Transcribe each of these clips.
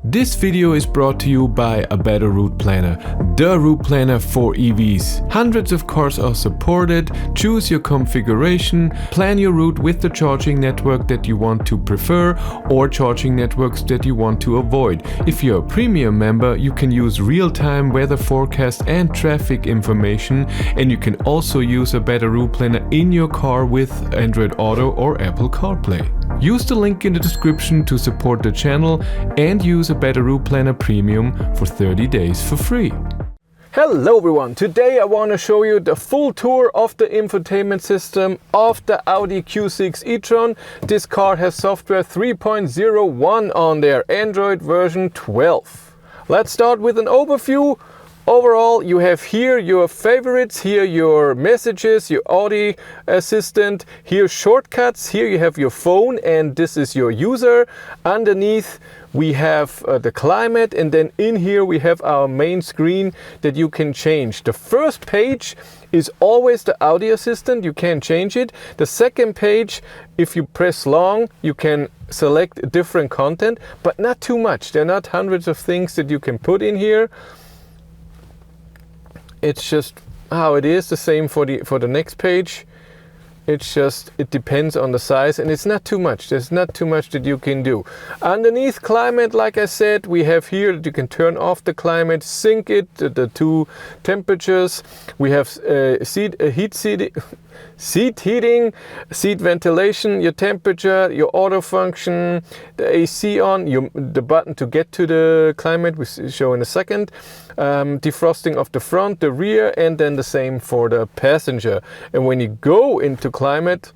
This video is brought to you by A Better Route Planner, the route planner for EVs. Hundreds of cars are supported. Choose your configuration, plan your route with the charging network that you want to prefer or charging networks that you want to avoid. If you're a premium member, you can use real-time weather forecast and traffic information, and you can also use A Better Route Planner in your car with Android Auto or Apple CarPlay. Use the link in the description to support the channel and use A Better Route Planner Premium for 30 days for free. Hello everyone, today I want to show you the full tour of the infotainment system of the Audi Q6 e-tron. This car has software 3.01 on there, Android version 12. Let's start with an overview. Overall, you have here your favorites, here your messages, your Audi assistant, here shortcuts, here you have your phone and this is your user. Underneath we have the climate, and then in here we have our main screen that you can change. The first page is always the Audi assistant, you can change it. The second page, if you press long, you can select different content, but not too much. There are not hundreds of things that you can put in here. It's just how it is. The same for the next page. It depends on the size, and it's not too much. There's not too much that you can do. Underneath climate, like I said, we have here that you can turn off the climate, sync it, the two temperatures. We have seat heating, seat ventilation, your temperature, your auto function, the AC on, the button to get to the climate we show in a second, defrosting of the front, the rear, and then the same for the passenger. And when you go into climate,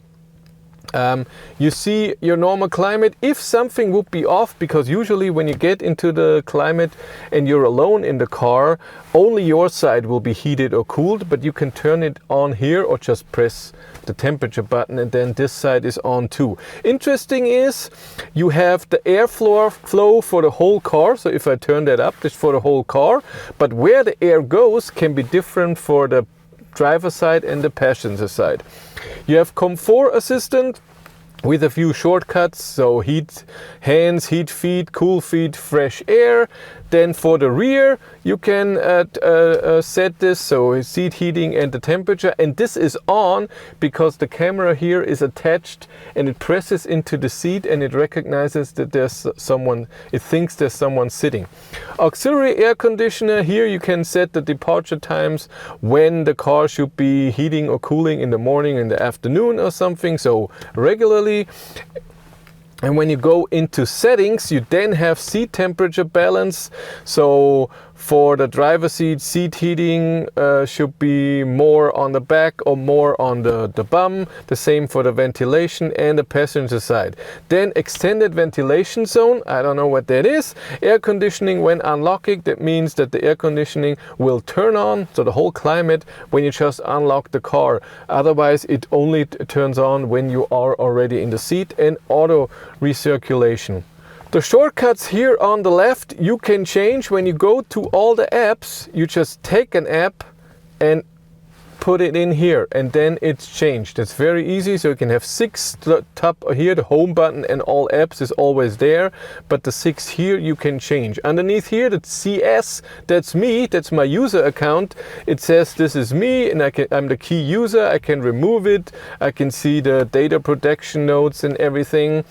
you see your normal climate. If something would be off, because usually when you get into the climate and you're alone in the car, only your side will be heated or cooled, but you can turn it on here or just press the temperature button and then this side is on too. Interesting is you have the airflow for the whole car. So if I turn that up, this for the whole car, but where the air goes can be different for the driver side and the passenger side. You have comfort assistant with a few shortcuts, so heat hands, heat feet, cool feet, fresh air. Then for the rear you can set this, so seat heating and the temperature, and this is on because the camera here is attached and it presses into the seat and it recognizes that there's someone, it thinks there's someone sitting. Auxiliary air conditioner, here you can set the departure times when the car should be heating or cooling in the morning, in the afternoon or something, so regularly. And when you go into settings, you then have seat temperature balance. So for the driver's seat heating should be more on the back or more on the bum. The same for the ventilation and the passenger side. Then extended ventilation zone, I don't know what that is. Air conditioning when unlocking, that means that the air conditioning will turn on, so the whole climate, when you just unlock the car. Otherwise it only turns on when you are already in the seat. And auto recirculation. The shortcuts here on the left you can change. When you go to all the apps, you just take an app and put it in here and then it's changed. It's very easy, so you can have 6 top here, the home button and all apps is always there, but the 6 here you can change. Underneath here, the CS, that's me, that's my user account. It says this is me and I'm the key user. I can remove it. I can see the data protection notes and everything.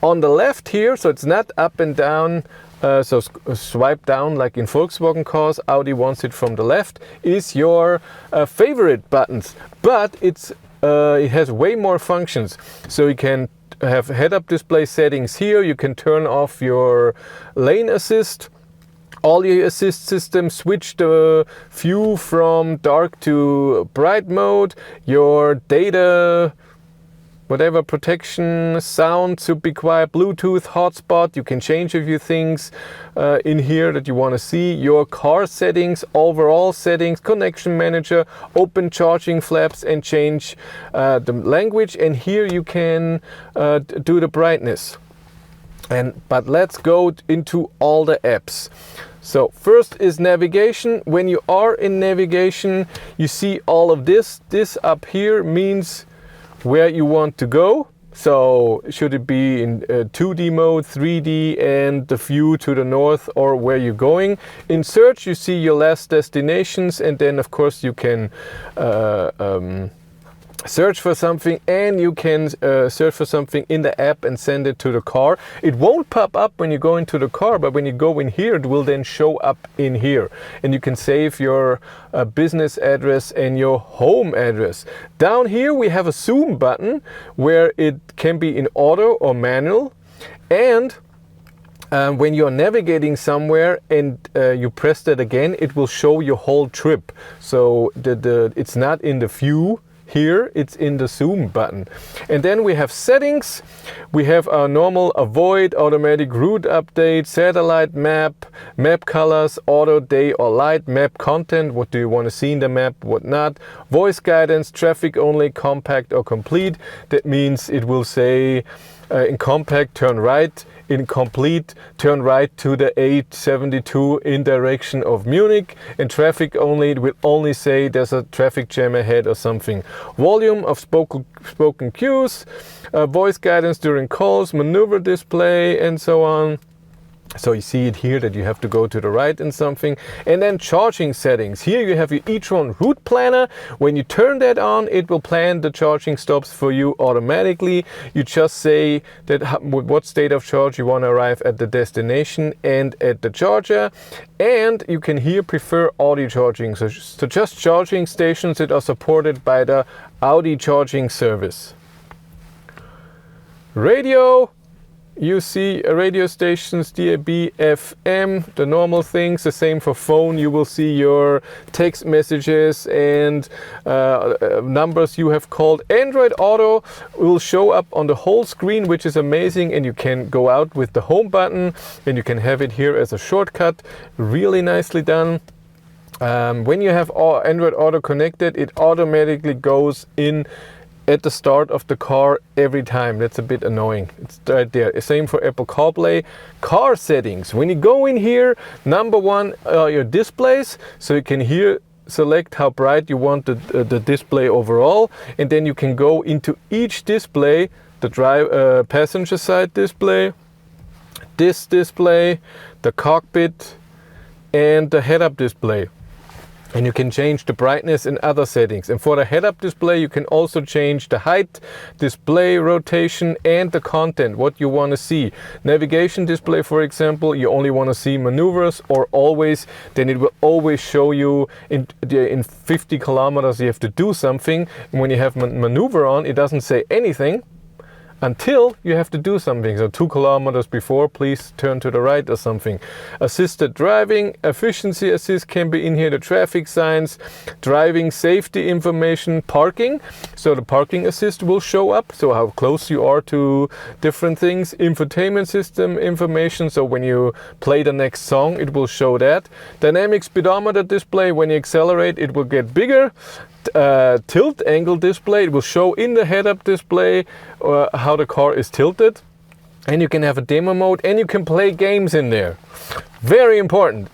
On the left here, so it's not up and down, so swipe down like in Volkswagen cars, Audi wants it from the left, is your favorite buttons, but it has way more functions. So you can have head-up display settings here, you can turn off your lane assist, all your assist systems, switch the view from dark to bright mode, your data, whatever protection, sound should be quiet, Bluetooth, hotspot, you can change a few things in here that you want to see. Your car settings, overall settings, connection manager, open charging flaps and change the language. And here you can do the brightness. But let's go into all the apps. So first is navigation. When you are in navigation, you see all of this. This up here means where you want to go. So should it be in 2D mode, 3D, and the view to the north or where you're going. In search, you see your last destinations, and then of course you can search for something, and you can search for something in the app and send it to the car. It won't pop up when you go into the car, but when you go in here, it will then show up in here. And you can save your business address and your home address. Down here we have a zoom button where it can be in auto or manual. And when you're navigating somewhere and you press that again, it will show your whole trip. So it's not in the view here, it's in the zoom button. And then we have settings. We have our normal avoid, automatic route update, satellite map, map colors, auto, day or light, map content, what do you want to see in the map, what not, voice guidance, traffic only, compact or complete. That means it will say in compact turn right, in complete turn right to the 872 in direction of Munich. In traffic only, it will only say there's a traffic jam ahead or something. Volume of spoken cues, voice guidance during calls, maneuver display, and so on. So you see it here that you have to go to the right in something. And then charging settings. Here you have your e-tron route planner. When you turn that on, it will plan the charging stops for you automatically. You just say that what state of charge you want to arrive at the destination and at the charger. And you can here prefer Audi charging. So just charging stations that are supported by the Audi charging service. Radio. You see radio stations, DAB, FM, the normal things. The same for phone. You will see your text messages and numbers you have called. Android Auto will show up on the whole screen, which is amazing. And you can go out with the home button and you can have it here as a shortcut. Really nicely done. When you have Android Auto connected, it automatically goes in at the start of the car every time. That's a bit annoying. It's right there. Same for Apple CarPlay. Car settings. When you go in here, number one, your displays. So you can here select how bright you want the display overall. And then you can go into each display, the passenger side display, this display, the cockpit, and the head-up display. And you can change the brightness and other settings. And for the head-up display, you can also change the height, display rotation, and the content, what you want to see. Navigation display, for example, you only want to see maneuvers or always, then it will always show you in 50 kilometers you have to do something. And when you have maneuver on, it doesn't say anything until you have to do something. So 2 kilometers before, please turn to the right or something. Assisted driving, efficiency assist can be in here, the traffic signs, driving safety information, parking. So the parking assist will show up, so how close you are to different things. Infotainment system information, so when you play the next song, it will show that. Dynamic speedometer display, when you accelerate, it will get bigger. Tilt angle display, it will show in the head-up display how the car is tilted, and you can have a demo mode and you can play games in there. Very important.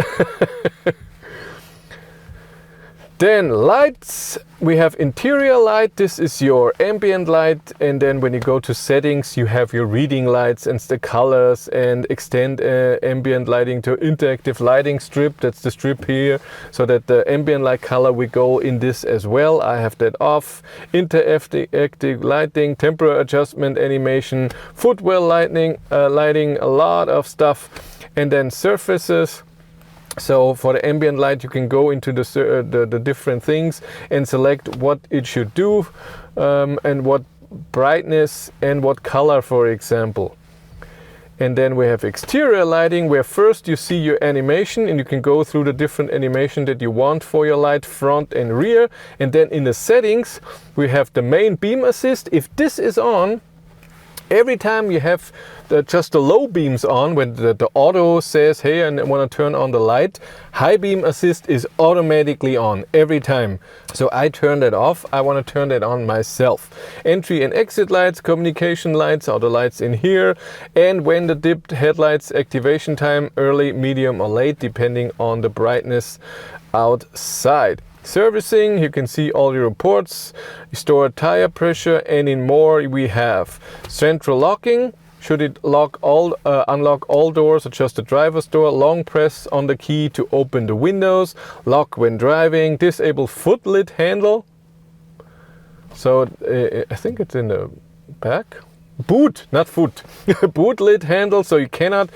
Then lights, we have interior light. This is your ambient light, and then when you go to settings, you have your reading lights and the colors, and extend ambient lighting to interactive lighting strip. That's the strip here, so that the ambient light color will go in this as well. I have that off. Interactive lighting, temperature adjustment animation, footwell lighting, a lot of stuff, and then surfaces. So for the ambient light, you can go into the different things and select what it should do, and what brightness and what color, for example. And then we have exterior lighting, where first you see your animation and you can go through the different animation that you want for your light, front and rear. And then in the settings, we have the main beam assist. If this is on, every time you have just the low beams on, when the auto says, hey, I want to turn on the light, high beam assist is automatically on every time. So I turn that off. I want to turn that on myself. Entry and exit lights, communication lights are the lights in here. And when the dipped headlights, activation time, early, medium or late, depending on the brightness outside. Servicing, you can see all your reports, you store tire pressure, and in more we have central locking. Should it unlock all doors or just the driver's door? Long press on the key to open the windows. Lock when driving. Disable foot lid handle. So I think it's in the back. Boot, not foot. Boot lid handle. So you cannot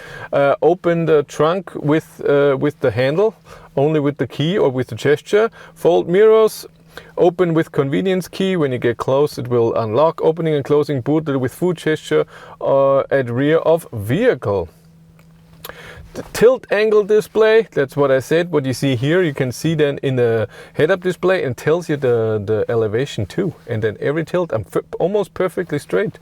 open the trunk with the handle, only with the key or with the gesture. Fold mirrors. Open with convenience key. When you get close, it will unlock. Opening and closing boot lid with foot gesture at rear of vehicle. The tilt angle display, that's what I said. What you see here, you can see then in the head-up display, and tells you the elevation too. And then every tilt, I'm almost perfectly straight.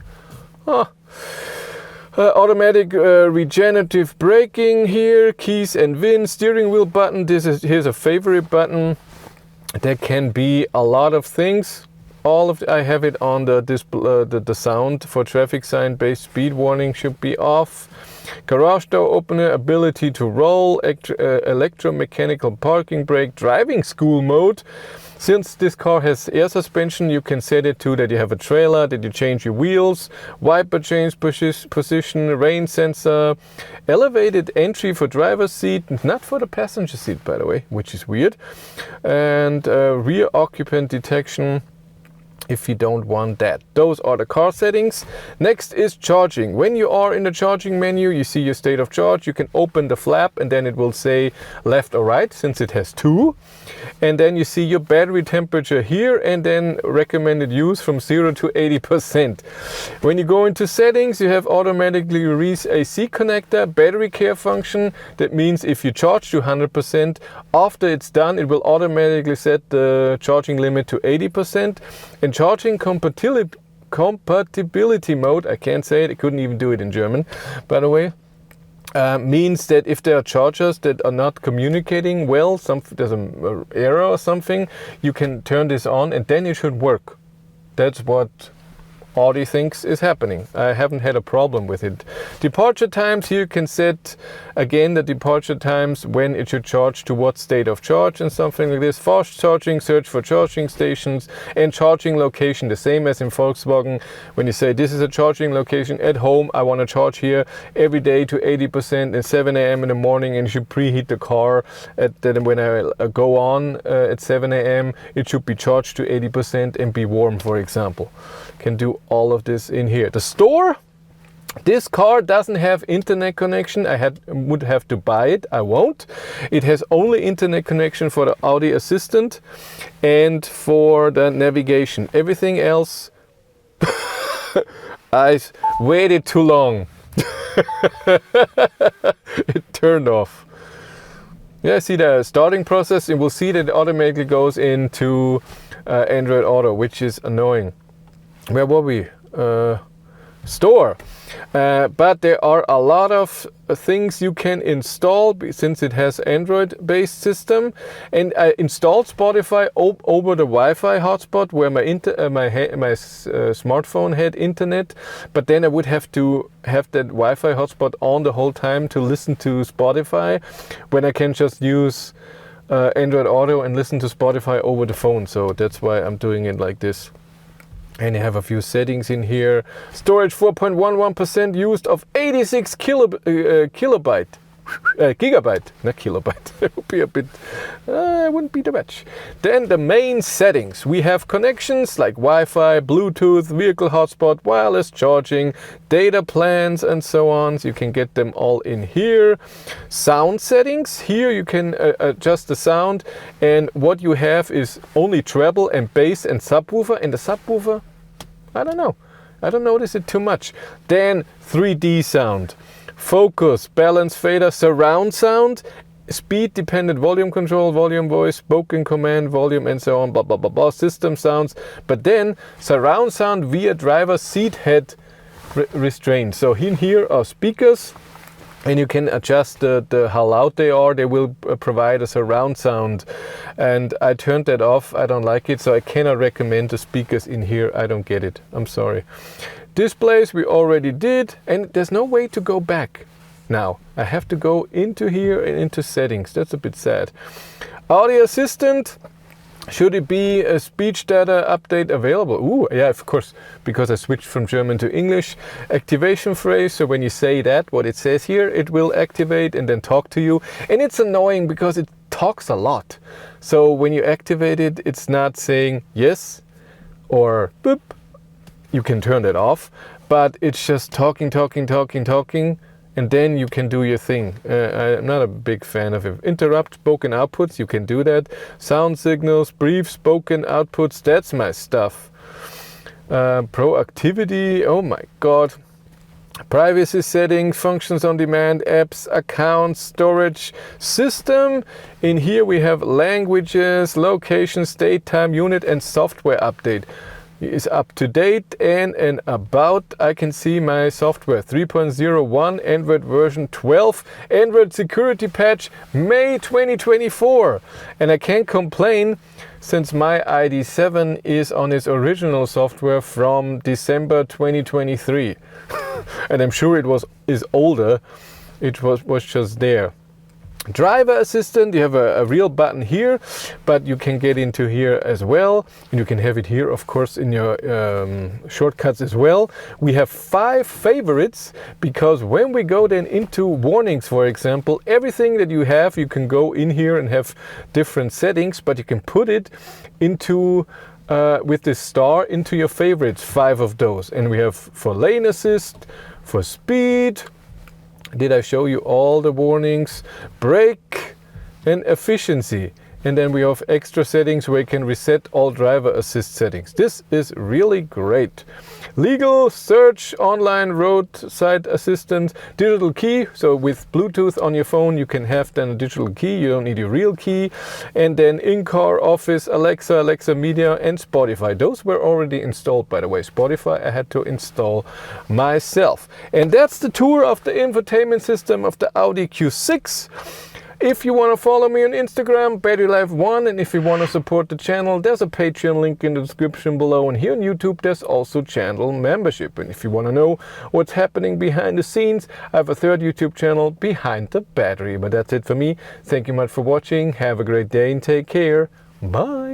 Automatic regenerative braking here, keys and VIN, steering wheel button. Here's a favorite button. There can be a lot of things. I have it on the display. The sound for traffic sign based speed warning should be off. Garage door opener, ability to roll, electromechanical parking brake, driving school mode. Since this car has air suspension, you can set it to that you have a trailer, that you change your wheels, wiper change position, rain sensor, elevated entry for driver's seat, not for the passenger seat by the way, which is weird, and rear occupant detection if you don't want that. Those are the car settings. Next is charging. When you are in the charging menu, you see your state of charge. You can open the flap and then it will say left or right, since it has two. And then you see your battery temperature here, and then recommended use from 0 to 80%. When you go into settings, you have automatically release AC connector, battery care function. That means if you charge to 100%, after it's done, it will automatically set the charging limit to 80%. And charging compatibility mode, I can't say it, I couldn't even do it in German, by the way, means that if there are chargers that are not communicating well, there's an error or something, you can turn this on and then it should work. That's what Audi thinks is happening. I haven't had a problem with it. Departure times, here you can set again the departure times, when it should charge, to what state of charge and something like this. Fast charging, search for charging stations, and charging location, the same as in Volkswagen. When you say this is a charging location at home, I want to charge here every day to 80% at 7 a.m. in the morning, and you should preheat the car then when I go on at 7 a.m. it should be charged to 80% and be warm, for example. Can do all of this in here. The store, this car doesn't have internet connection. I would have to buy it. I won't. It has only internet connection for the Audi Assistant and for the navigation. Everything else, I waited too long. It turned off. Yeah, see the starting process, and we'll see that it automatically goes into Android Auto, which is annoying. Where were we? Store. But there are a lot of things you can install since it has Android-based system. And I installed Spotify over the Wi-Fi hotspot where my smartphone had internet. But then I would have to have that Wi-Fi hotspot on the whole time to listen to Spotify, when I can just use Android Auto and listen to Spotify over the phone. So that's why I'm doing it like this. And you have a few settings in here. Storage 4.11% used of 86 gigabyte, not kilobyte. It would be a bit, wouldn't be too much. Then the main settings. We have connections like Wi-Fi, Bluetooth, vehicle hotspot, wireless charging, data plans, and so on. So you can get them all in here. Sound settings. Here you can adjust the sound, and what you have is only treble and bass and subwoofer. And the subwoofer, I don't know. I don't notice it too much. Then 3D sound. Focus, balance fader, surround sound, speed dependent volume control, volume voice, spoken command, volume, and so on, blah blah blah blah. System sounds, but then surround sound via driver seat head restraint. So in here are speakers, and you can adjust how loud they are. They will provide a surround sound, and I turned that off. I don't like it, so I cannot recommend the speakers in here. I don't get it. I'm sorry. Displays we already did, and there's no way to go back now. I have to go into here and into settings. That's a bit sad. Audio Assistant, Should it be a speech data update available? Ooh, yeah, of course, because I switched from German to English. Activation phrase, so when you say that, what it says here, it will activate and then talk to you. And it's annoying because it talks a lot. So when you activate it, it's not saying yes or boop. You can turn that off, but it's just talking, and then you can do your thing. I'm not a big fan of it. Interrupt spoken outputs, you can do that. Sound signals, brief spoken outputs, that's my stuff. Proactivity, oh my god. Privacy settings, functions on demand, apps, accounts, storage, system. In here we have languages, location, state, time, unit, and software update. Is up to date and about. I can see my software 3.01 Android version 12 Android security patch May 2024, and I can't complain since my ID7 is on its original software from December 2023 and I'm sure it is older. It was just there. Driver assistant, you have a real button here, but you can get into here as well, and you can have it here of course in your shortcuts as well. We have 5 favorites, because when we go then into warnings, for example, everything that you have, you can go in here and have different settings, but you can put it into with this star into your favorites, 5 of those. And we have for lane assist, for speed. Did I show you all the warnings? Brake and efficiency. And then we have extra settings where you can reset all driver assist settings. This is really great. Legal, search, online, roadside assistance, digital key. So with Bluetooth on your phone, you can have then a digital key. You don't need your real key. And then in-car, office, Alexa, Alexa Media, and Spotify. Those were already installed, by the way. Spotify I had to install myself. And that's the tour of the infotainment system of the Audi Q6. If you want to follow me on Instagram, BatteryLife1, and if you want to support the channel, there's a Patreon link in the description below, and here on YouTube there's also channel membership. And if you want to know what's happening behind the scenes, I have a third YouTube channel, Behind the Battery. But that's it for me. Thank you much for watching, have a great day and take care. Bye!